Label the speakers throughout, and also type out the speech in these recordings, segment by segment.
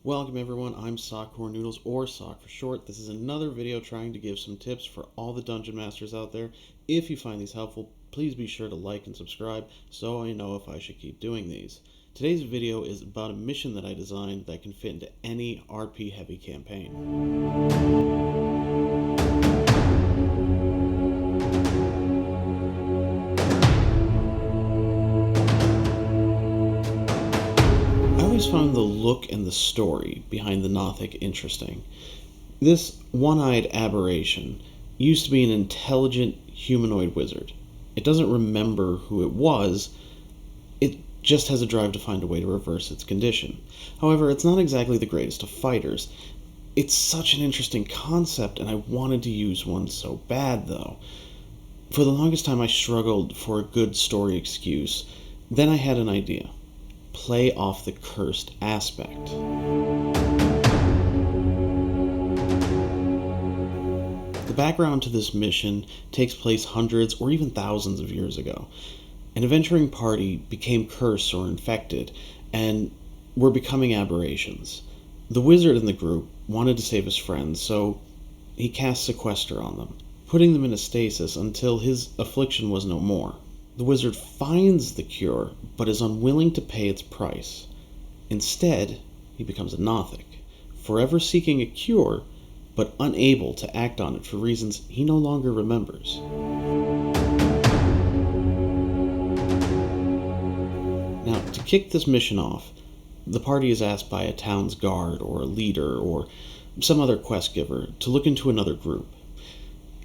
Speaker 1: Welcome everyone, I'm Sockcorn Noodles, or Sock for short. This is another video trying to give some tips for all the Dungeon Masters out there. If you find these helpful, please be sure to like and subscribe so I know if I should keep doing these. Today's video is about a mission that I designed that can fit into any RP heavy campaign. I always found the look and the story behind the Nothic interesting. This one-eyed aberration used to be an intelligent humanoid wizard. It doesn't remember who it was, it just has a drive to find a way to reverse its condition. However, it's not exactly the greatest of fighters. It's such an interesting concept, and I wanted to use one so bad, though. For the longest time I struggled for a good story excuse. Then I had an idea. Play off the cursed aspect. The background to this mission takes place hundreds or even thousands of years ago. An adventuring party became cursed or infected, and were becoming aberrations. The wizard in the group wanted to save his friends, so he cast sequester on them, putting them in a stasis until his affliction was no more. The wizard finds the cure, but is unwilling to pay its price. Instead, he becomes a Nothic, forever seeking a cure, but unable to act on it for reasons he no longer remembers. Now, to kick this mission off, the party is asked by a town's guard or a leader or some other quest giver to look into another group.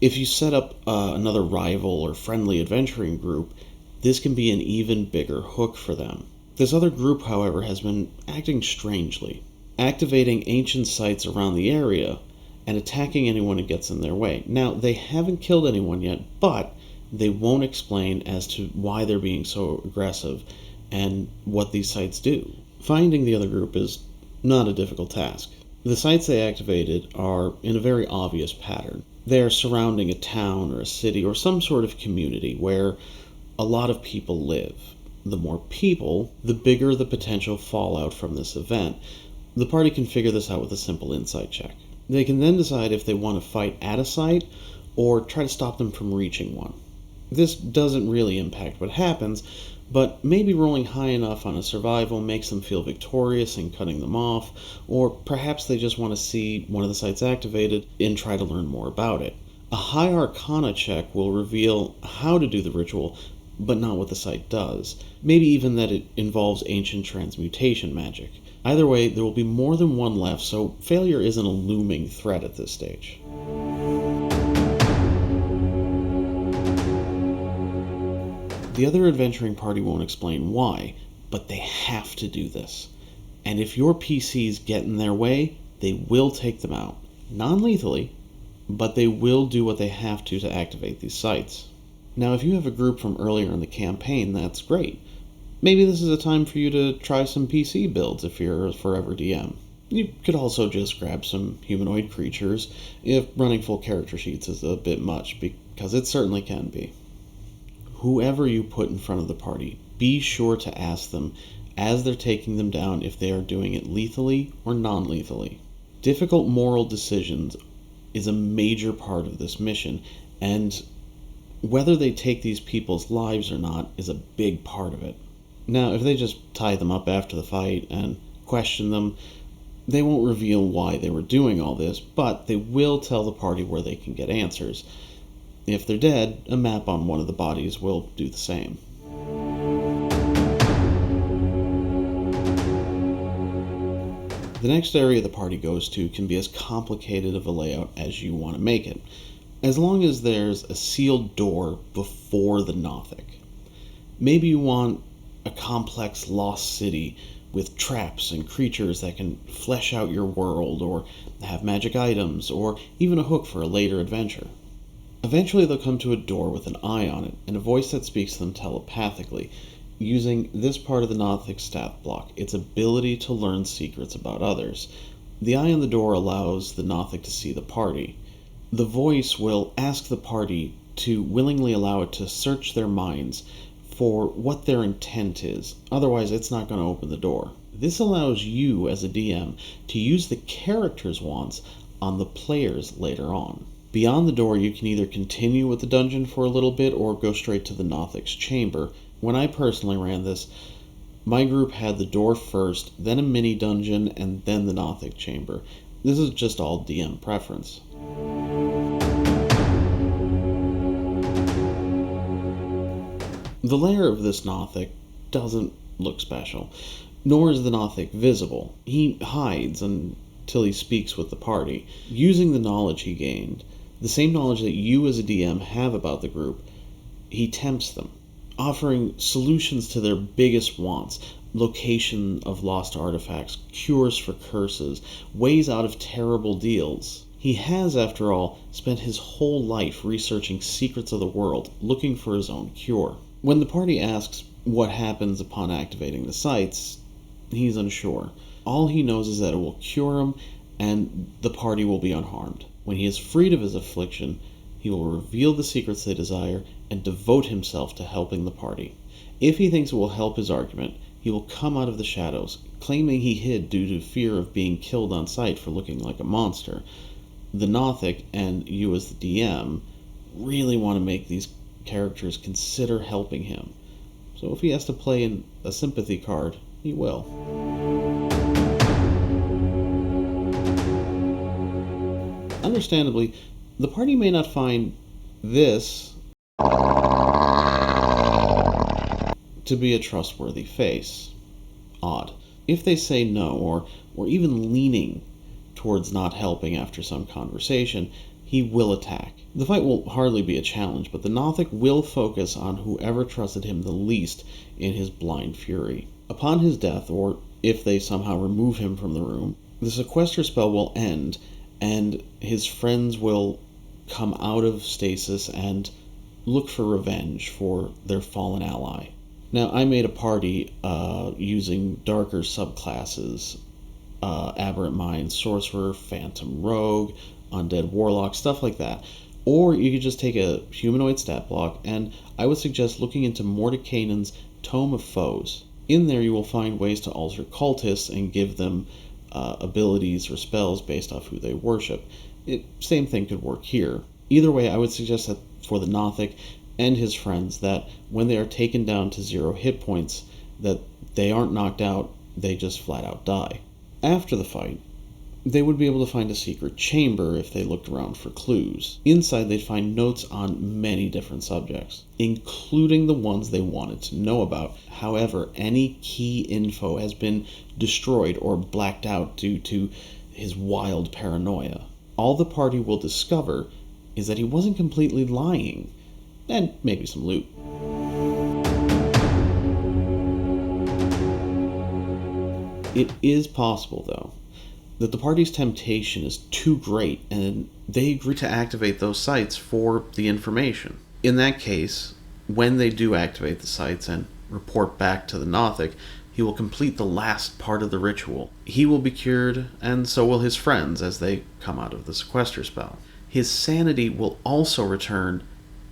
Speaker 1: If you set up another rival or friendly adventuring group, this can be an even bigger hook for them. This other group, however, has been acting strangely, activating ancient sites around the area and attacking anyone who gets in their way. Now, they haven't killed anyone yet, but they won't explain as to why they're being so aggressive and what these sites do. Finding the other group is not a difficult task. The sites they activated are in a very obvious pattern. They are surrounding a town or a city or some sort of community where a lot of people live. The more people, the bigger the potential fallout from this event. The party can figure this out with a simple insight check. They can then decide if they want to fight at a site or try to stop them from reaching one. This doesn't really impact what happens, but maybe rolling high enough on a survival makes them feel victorious in cutting them off, or perhaps they just want to see one of the sites activated and try to learn more about it. A high arcana check will reveal how to do the ritual, but not what the site does. Maybe even that it involves ancient transmutation magic. Either way, there will be more than one left, so failure isn't a looming threat at this stage. The other adventuring party won't explain why, but they have to do this. And if your PCs get in their way, they will take them out. Non-lethally, but they will do what they have to activate these sites. Now, if you have a group from earlier in the campaign, that's great. Maybe this is a time for you to try some PC builds if you're a forever DM. You could also just grab some humanoid creatures if running full character sheets is a bit much, because it certainly can be. Whoever you put in front of the party, be sure to ask them as they're taking them down if they are doing it lethally or non-lethally. Difficult moral decisions is a major part of this mission, and whether they take these people's lives or not is a big part of it. Now, if they just tie them up after the fight and question them, they won't reveal why they were doing all this, but they will tell the party where they can get answers. If they're dead, a map on one of the bodies will do the same. The next area the party goes to can be as complicated of a layout as you want to make it, as long as there's a sealed door before the Nothic. Maybe you want a complex lost city with traps and creatures that can flesh out your world, or have magic items, or even a hook for a later adventure. Eventually they'll come to a door with an eye on it, and a voice that speaks to them telepathically, using this part of the Nothic's stat block, its ability to learn secrets about others. The eye on the door allows the Nothic to see the party. The voice will ask the party to willingly allow it to search their minds for what their intent is. Otherwise, it's not going to open the door. This allows you as a DM to use the character's wants on the players later on. Beyond the door, you can either continue with the dungeon for a little bit or go straight to the NOTHIC'S chamber. When I personally ran this, my group had the door first, then a mini dungeon, and then the NOTHIC chamber. This is just all DM preference. The lair of this Nothic doesn't look special, nor is the Nothic visible. He hides until he speaks with the party. Using the knowledge he gained, the same knowledge that you as a DM have about the group, he tempts them, offering solutions to their biggest wants: location of lost artifacts, cures for curses, ways out of terrible deals. He has, after all, spent his whole life researching secrets of the world, looking for his own cure. When the party asks what happens upon activating the sites, he's unsure. All he knows is that it will cure him and the party will be unharmed. When he is freed of his affliction, he will reveal the secrets they desire and devote himself to helping the party. If he thinks it will help his argument, he will come out of the shadows, claiming he hid due to fear of being killed on sight for looking like a monster. The Nothic and you as the DM really want to make these characters consider helping him. So if he has to play in a sympathy card, he will. Understandably, the party may not find this to be a trustworthy face. Odd. If they say no, or even leaning towards not helping after some conversation, he will attack. The fight will hardly be a challenge, but the Nothic will focus on whoever trusted him the least in his blind fury. Upon his death, or if they somehow remove him from the room, the sequester spell will end, and his friends will come out of stasis and look for revenge for their fallen ally. Now, I made a party using darker subclasses, Aberrant Mind, Sorcerer, Phantom Rogue, Undead Warlock, stuff like that. Or you could just take a humanoid stat block, and I would suggest looking into Mordekainen's Tome of Foes. In there you will find ways to alter cultists and give them abilities or spells based off who they worship. Same thing could work here. Either way, I would suggest that for the Nothic and his friends, that when they are taken down to 0 hit points, that they aren't knocked out, they just flat out die. After the fight, they would be able to find a secret chamber if they looked around for clues. Inside, they'd find notes on many different subjects, including the ones they wanted to know about. However, any key info has been destroyed or blacked out due to his wild paranoia. All the party will discover is that he wasn't completely lying, and maybe some loot. It is possible, though, that the party's temptation is too great and they agree to activate those sites for the information. In that case, when they do activate the sites and report back to the Nothic, he will complete the last part of the ritual. He will be cured, and so will his friends as they come out of the sequester spell. His sanity will also return,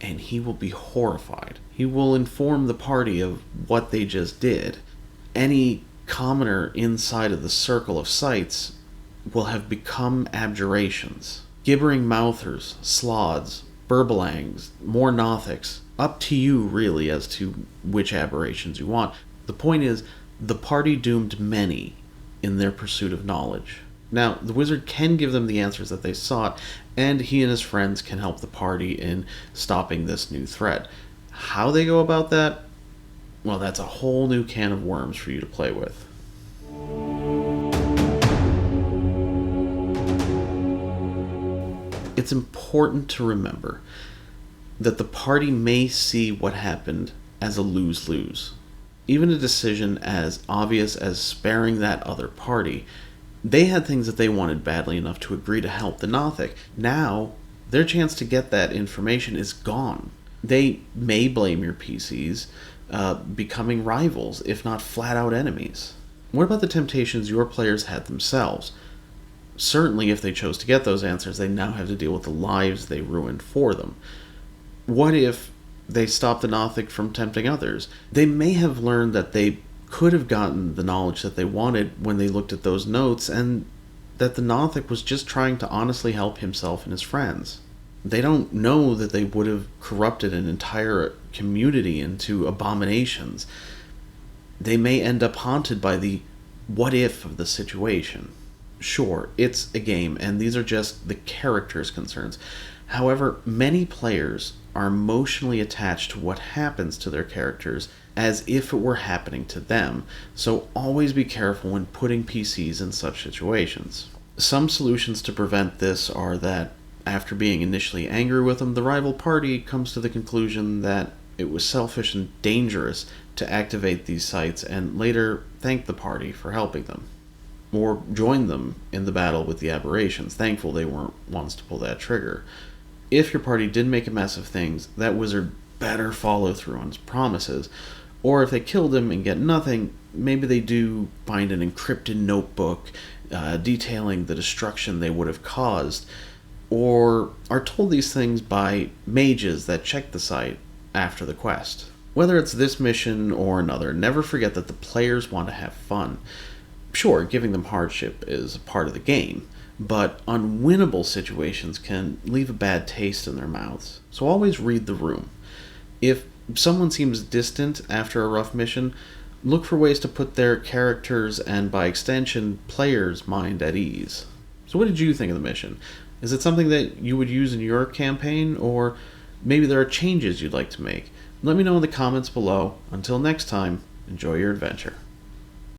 Speaker 1: and he will be horrified. He will inform the party of what they just did. Any commoner inside of the circle of sites will have become abjurations. Gibbering mouthers, sloths, burbelangs, more Nothics. Up to you, really, as to which aberrations you want. The point is, the party doomed many in their pursuit of knowledge. Now, the wizard can give them the answers that they sought, and he and his friends can help the party in stopping this new threat. How they go about that? Well, that's a whole new can of worms for you to play with. It's important to remember that the party may see what happened as a lose-lose. Even a decision as obvious as sparing that other party, they had things that they wanted badly enough to agree to help the Nothic. Now, their chance to get that information is gone. They may blame your PCs, becoming rivals, if not flat-out enemies. What about the temptations your players had themselves? Certainly, if they chose to get those answers, they now have to deal with the lives they ruined for them. What if they stop the Nothic from tempting others. They may have learned that they could have gotten the knowledge that they wanted when they looked at those notes, and that the Nothic was just trying to honestly help himself and his friends. They don't know that they would have corrupted an entire community into abominations. They may end up haunted by the what if of the situation. Sure, it's a game, and these are just the characters' concerns. However, many players are emotionally attached to what happens to their characters as if it were happening to them, so always be careful when putting PCs in such situations. Some solutions to prevent this are that, after being initially angry with them, the rival party comes to the conclusion that it was selfish and dangerous to activate these sites, and later thank the party for helping them. Or join them in the battle with the aberrations, thankful they weren't ones to pull that trigger. If your party did make a mess of things, that wizard better follow through on his promises. Or if they killed him and get nothing, maybe they do find an encrypted notebook detailing the destruction they would have caused, or are told these things by mages that check the site after the quest. Whether it's this mission or another, never forget that the players want to have fun. Sure, giving them hardship is a part of the game, but unwinnable situations can leave a bad taste in their mouths. So always read the room. If someone seems distant after a rough mission, look for ways to put their characters and, by extension, players' mind at ease. So what did you think of the mission? Is it something that you would use in your campaign, or maybe there are changes you'd like to make? Let me know in the comments below. Until next time, enjoy your adventure.